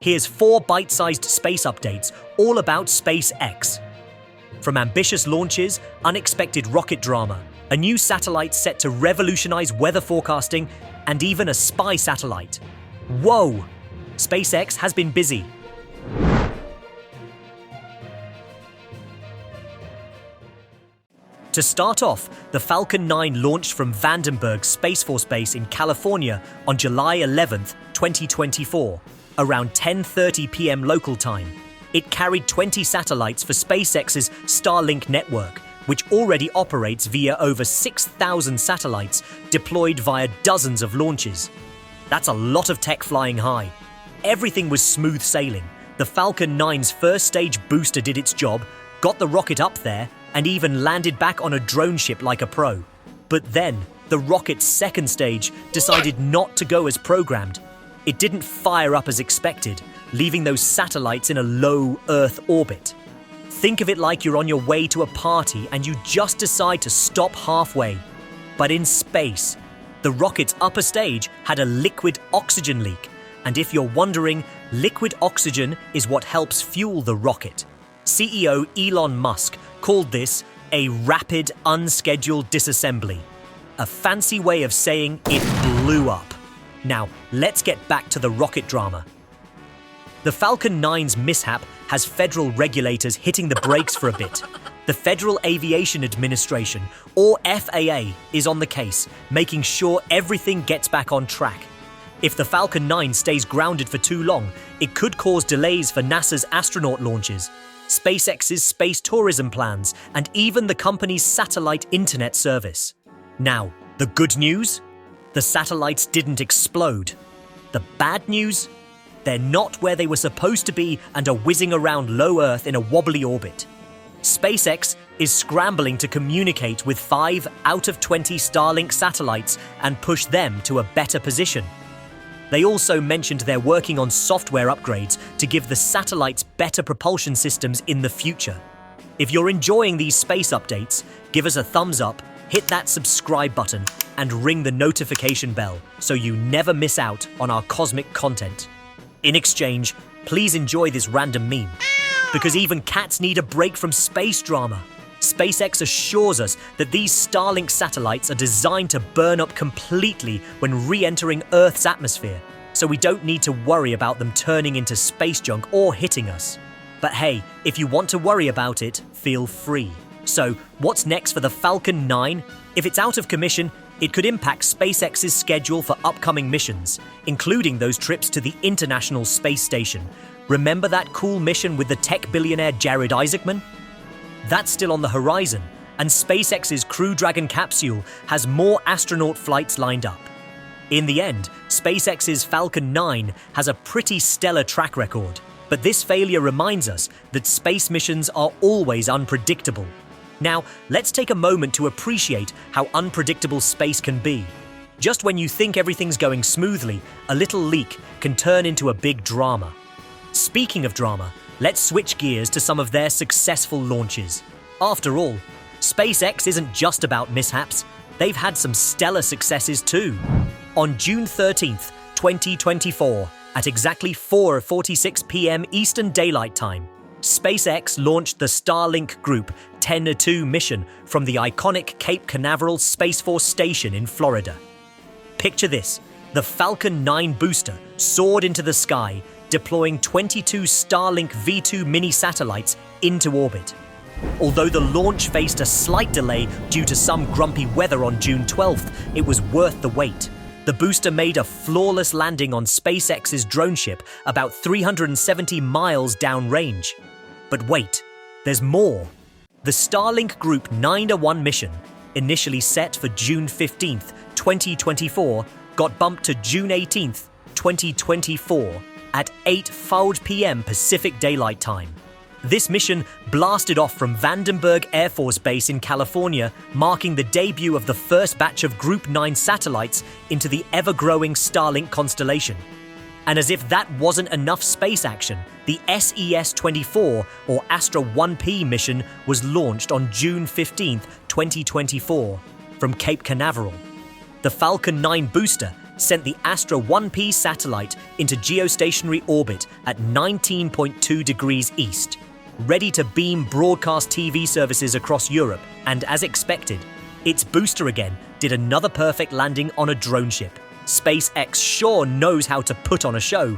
Here's 4 bite-sized space updates all about SpaceX. From ambitious launches, unexpected rocket drama, a new satellite set to revolutionize weather forecasting, and even a spy satellite. Whoa! SpaceX has been busy. To start off, the Falcon 9 launched from Vandenberg Space Force Base in California on July 11, 2024, around 10:30 p.m. local time. It carried 20 satellites for SpaceX's Starlink network, which already operates via over 6,000 satellites deployed via dozens of launches. That's a lot of tech flying high. Everything was smooth sailing. The Falcon 9's first stage booster did its job, got the rocket up there, and even landed back on a drone ship like a pro. But then, the rocket's second stage decided not to go as programmed. It didn't fire up as expected, leaving those satellites in a low Earth orbit. Think of it like you're on your way to a party and you just decide to stop halfway. But in space, the rocket's upper stage had a liquid oxygen leak. And if you're wondering, liquid oxygen is what helps fuel the rocket. CEO Elon Musk called this a rapid, unscheduled disassembly. A fancy way of saying it blew up. Now, let's get back to the rocket drama. The Falcon 9's mishap has federal regulators hitting the brakes for a bit. The Federal Aviation Administration, or FAA, is on the case, making sure everything gets back on track. If the Falcon 9 stays grounded for too long, it could cause delays for NASA's astronaut launches, SpaceX's space tourism plans, and even the company's satellite internet service. Now, the good news? The satellites didn't explode. The bad news? They're not where they were supposed to be and are whizzing around low Earth in a wobbly orbit. SpaceX is scrambling to communicate with 5 out of 20 Starlink satellites and push them to a better position. They also mentioned they're working on software upgrades to give the satellites better propulsion systems in the future. If you're enjoying these space updates, give us a thumbs up, hit that subscribe button, and ring the notification bell so you never miss out on our cosmic content. In exchange, please enjoy this random meme. Because even cats need a break from space drama. SpaceX assures us that these Starlink satellites are designed to burn up completely when re-entering Earth's atmosphere, so we don't need to worry about them turning into space junk or hitting us. But hey, if you want to worry about it, feel free. So, what's next for the Falcon 9? If it's out of commission, it could impact SpaceX's schedule for upcoming missions, including those trips to the International Space Station. Remember that cool mission with the tech billionaire Jared Isaacman? That's still on the horizon, and SpaceX's Crew Dragon capsule has more astronaut flights lined up. In the end, SpaceX's Falcon 9 has a pretty stellar track record, but this failure reminds us that space missions are always unpredictable. Now, let's take a moment to appreciate how unpredictable space can be. Just when you think everything's going smoothly, a little leak can turn into a big drama. Speaking of drama, let's switch gears to some of their successful launches. After all, SpaceX isn't just about mishaps. They've had some stellar successes too. On June 13th, 2024, at exactly 4:46 p.m. Eastern Daylight Time, SpaceX launched the Starlink Group 10-2 mission from the iconic Cape Canaveral Space Force Station in Florida. Picture this, the Falcon 9 booster soared into the sky, deploying 22 Starlink V2 mini satellites into orbit. Although the launch faced a slight delay due to some grumpy weather on June 12th, it was worth the wait. The booster made a flawless landing on SpaceX's drone ship about 370 miles downrange. But wait, there's more. The Starlink Group 9-1 mission, initially set for June 15th, 2024, got bumped to June 18th, 2024, at 8:00 p.m. Pacific Daylight Time. This mission blasted off from Vandenberg Air Force Base in California, marking the debut of the first batch of Group 9 satellites into the ever-growing Starlink constellation. And as if that wasn't enough space action, the SES-24, or Astra 1P mission, was launched on June 15, 2024, from Cape Canaveral. The Falcon 9 booster sent the Astra 1P satellite into geostationary orbit at 19.2 degrees east, ready to beam broadcast TV services across Europe, and as expected, its booster again did another perfect landing on a drone ship. SpaceX sure knows how to put on a show.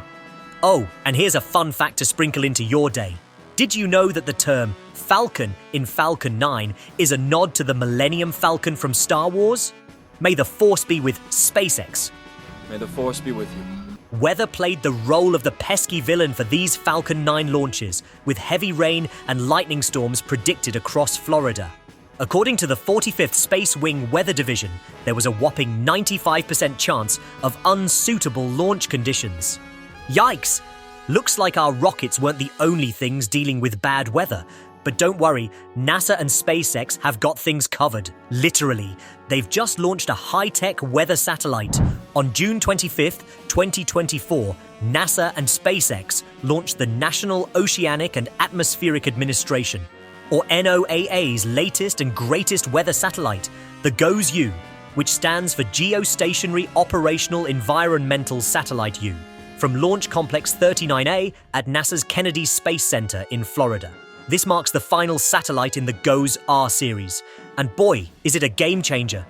Oh, and here's a fun fact to sprinkle into your day. Did you know that the term Falcon in Falcon 9 is a nod to the Millennium Falcon from Star Wars? May the Force be with SpaceX. May the Force be with you. Weather played the role of the pesky villain for these Falcon 9 launches, with heavy rain and lightning storms predicted across Florida. According to the 45th Space Wing Weather Division, there was a whopping 95% chance of unsuitable launch conditions. Yikes! Looks like our rockets weren't the only things dealing with bad weather. But don't worry, NASA and SpaceX have got things covered. Literally, they've just launched a high-tech weather satellite. On June 25th, 2024, NASA and SpaceX launched the National Oceanic and Atmospheric Administration, or NOAA's latest and greatest weather satellite, the GOES-U, which stands for Geostationary Operational Environmental Satellite U, from Launch Complex 39A at NASA's Kennedy Space Center in Florida. This marks the final satellite in the GOES-R series, and boy, is it a game changer.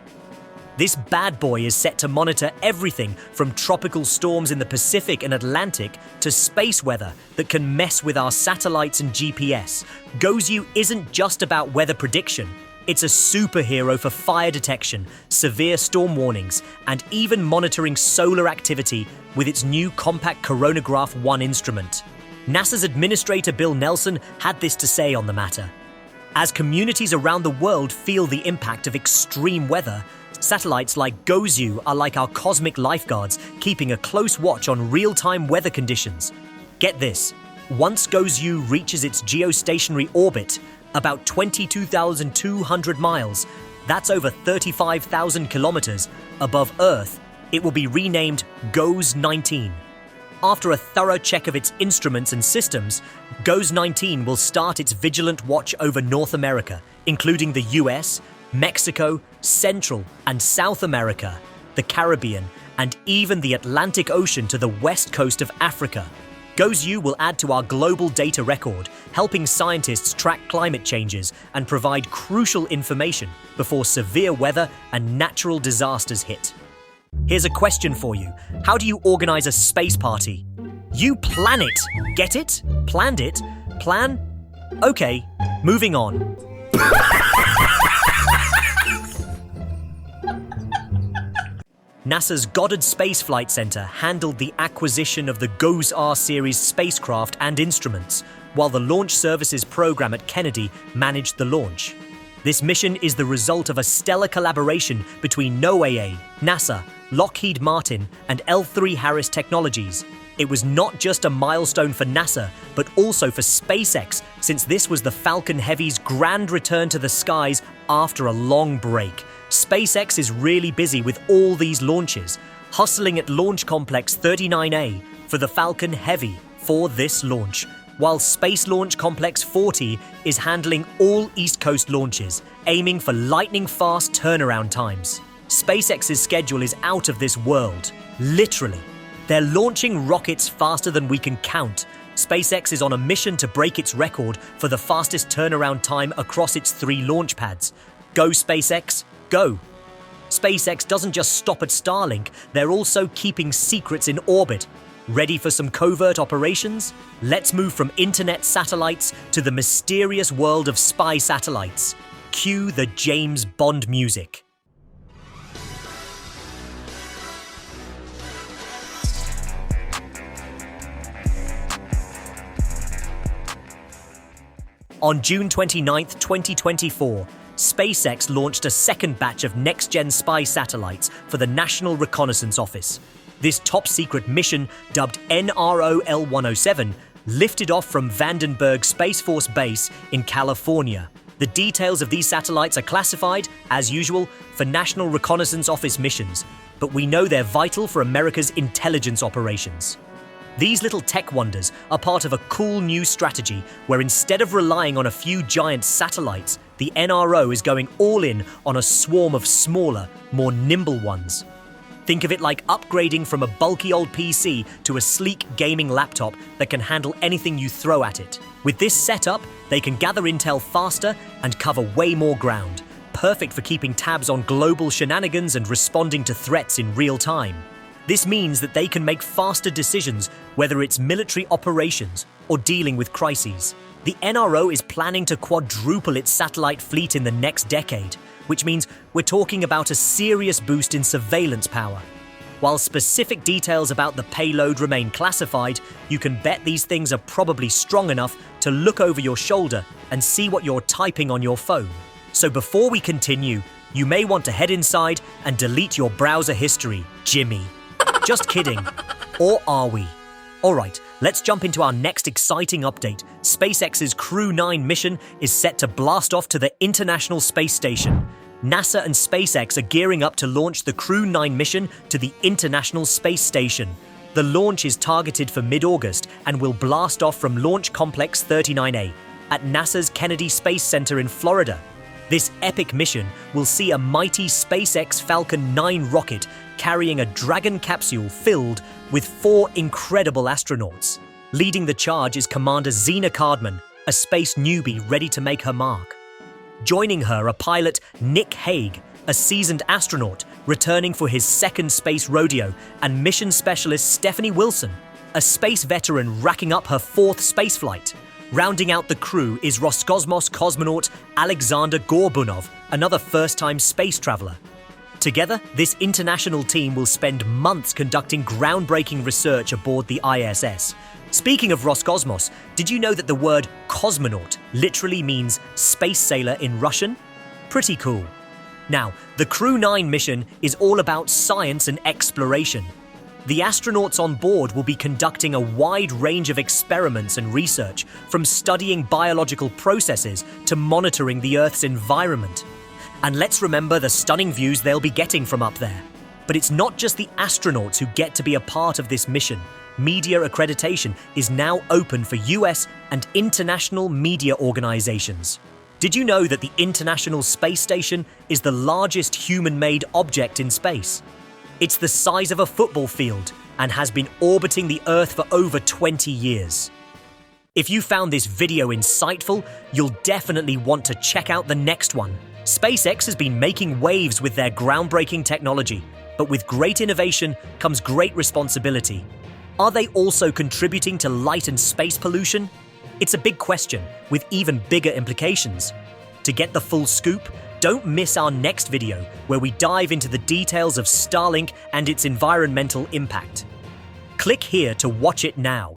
This bad boy is set to monitor everything from tropical storms in the Pacific and Atlantic to space weather that can mess with our satellites and GPS. GOES-U isn't just about weather prediction. It's a superhero for fire detection, severe storm warnings, and even monitoring solar activity with its new compact Coronagraph 1 instrument. NASA's Administrator Bill Nelson had this to say on the matter. As communities around the world feel the impact of extreme weather, satellites like GOES-U are like our cosmic lifeguards, keeping a close watch on real-time weather conditions. Get this, once GOES-U reaches its geostationary orbit, about 22,200 miles, that's over 35,000 kilometers, above Earth, it will be renamed GOES-19. After a thorough check of its instruments and systems, GOES-19 will start its vigilant watch over North America, including the US, Mexico, Central and South America, the Caribbean, and even the Atlantic Ocean to the west coast of Africa. GOES-U will add to our global data record, helping scientists track climate changes and provide crucial information before severe weather and natural disasters hit. Here's a question for you. How do you organize a space party? You plan it. Get it? Planned it? Plan? Okay, moving on. NASA's Goddard Space Flight Center handled the acquisition of the GOES-R series spacecraft and instruments, while the Launch Services Program at Kennedy managed the launch. This mission is the result of a stellar collaboration between NOAA, NASA, Lockheed Martin, and L3 Harris Technologies. It was not just a milestone for NASA, but also for SpaceX, since this was the Falcon Heavy's grand return to the skies after a long break. SpaceX is really busy with all these launches, hustling at Launch Complex 39A for the Falcon Heavy for this launch, while Space Launch Complex 40 is handling all East Coast launches, aiming for lightning-fast turnaround times. SpaceX's schedule is out of this world, literally. They're launching rockets faster than we can count. SpaceX is on a mission to break its record for the fastest turnaround time across its 3 launch pads. Go SpaceX, go! SpaceX doesn't just stop at Starlink, they're also keeping secrets in orbit. Ready for some covert operations? Let's move from internet satellites to the mysterious world of spy satellites. Cue the James Bond music. On June 29, 2024, SpaceX launched a second batch of next-gen spy satellites for the National Reconnaissance Office. This top-secret mission, dubbed NRO-L107, lifted off from Vandenberg Space Force Base in California. The details of these satellites are classified, as usual, for National Reconnaissance Office missions, but we know they're vital for America's intelligence operations. These little tech wonders are part of a cool new strategy where instead of relying on a few giant satellites, the NRO is going all in on a swarm of smaller, more nimble ones. Think of it like upgrading from a bulky old PC to a sleek gaming laptop that can handle anything you throw at it. With this setup, they can gather intel faster and cover way more ground, perfect for keeping tabs on global shenanigans and responding to threats in real time. This means that they can make faster decisions, whether it's military operations or dealing with crises. The NRO is planning to quadruple its satellite fleet in the next decade, which means we're talking about a serious boost in surveillance power. While specific details about the payload remain classified, you can bet these things are probably strong enough to look over your shoulder and see what you're typing on your phone. So before we continue, you may want to head inside and delete your browser history, Jimmy. Just kidding. Or are we? Alright, let's jump into our next exciting update. SpaceX's Crew 9 mission is set to blast off to the International Space Station. NASA and SpaceX are gearing up to launch the Crew 9 mission to the International Space Station. The launch is targeted for mid-August and will blast off from Launch Complex 39A at NASA's Kennedy Space Center in Florida. This epic mission will see a mighty SpaceX Falcon 9 rocket carrying a Dragon capsule filled with 4 incredible astronauts. Leading the charge is Commander Xena Cardman, a space newbie ready to make her mark. Joining her are pilot Nick Hague, a seasoned astronaut returning for his second space rodeo, and mission specialist Stephanie Wilson, a space veteran racking up her 4th spaceflight. Rounding out the crew is Roscosmos cosmonaut Alexander Gorbunov, another first-time space traveler. Together, this international team will spend months conducting groundbreaking research aboard the ISS. Speaking of Roscosmos, did you know that the word cosmonaut literally means space sailor in Russian? Pretty cool. Now, the Crew 9 mission is all about science and exploration. The astronauts on board will be conducting a wide range of experiments and research, from studying biological processes to monitoring the Earth's environment. And let's remember the stunning views they'll be getting from up there. But it's not just the astronauts who get to be a part of this mission. Media accreditation is now open for US and international media organizations. Did you know that the International Space Station is the largest human-made object in space? It's the size of a football field and has been orbiting the Earth for over 20 years. If you found this video insightful, you'll definitely want to check out the next one. SpaceX has been making waves with their groundbreaking technology, but with great innovation comes great responsibility. Are they also contributing to light and space pollution? It's a big question with even bigger implications. To get the full scoop, don't miss our next video where we dive into the details of Starlink and its environmental impact. Click here to watch it now.